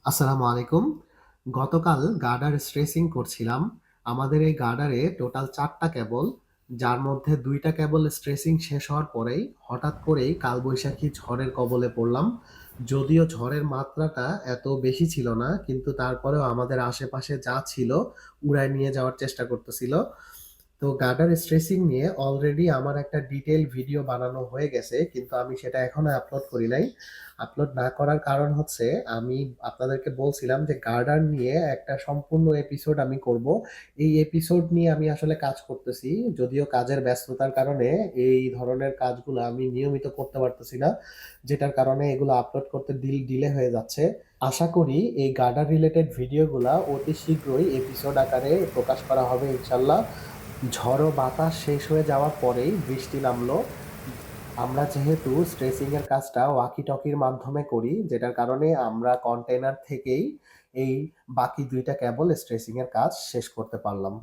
আসসালামু আলাইকুম। গতকাল গার্ডার স্ট্রেসিং করছিলাম। আমাদের এই গার্ডারে টোটাল ৪ টা কেবল, যার মধ্যে ২ টা কেবল স্ট্রেসিং শেষ হওয়ার পরেই হঠাৎ করেই কালবৈশাখী ঝড়ের কবলে পড়লাম। যদিও ঝড়ের মাত্রাটা এত বেশি ছিল না, কিন্তু তারপরেও আমাদের আশেপাশে যা ছিল উড়ায় নিয়ে যাওয়ার চেষ্টা করতেছিল। তো গার্ডার স্ট্রেসিং নিয়ে অলরেডি আমার একটা ডিটেইল ভিডিও বানানো হয়ে গেছে, কিন্তু আমি সেটা এখনো আপলোড করি নাই। আপলোড না করার কারণ হচ্ছে, আমি আপনাদেরকে বলছিলাম যে গার্ডার নিয়ে একটা সম্পূর্ণ এপিসোড আমি করব। এই এপিসোড নিয়ে আমি আসলে কাজ করতেছি, যদিও কাজের ব্যস্ততার কারণে এই ধরনের কাজগুলো আমি নিয়মিত করতে পারতেছি না, যেটার কারণে এগুলো আপলোড করতে ডিলে হয়ে যাচ্ছে। আশা করি এই গার্ডার রিলেটেড ভিডিওগুলা অতি শীঘ্রই এপিসোড আকারে প্রকাশ করা হবে ইনশাল্লাহ। ঝড়ো বাতাস শেষ হয়ে যাওয়ার পরেই বৃষ্টি নামলো। আমরা যেহেতু স্ট্রেসিং এর কাজটা ওয়াকি টকির মাধ্যমে করি, যেটার কারণে আমরা কন্টেইনার থেকেই এই বাকি ২ টা কেবল স্ট্রেসিং এর কাজ শেষ করতে পারলাম।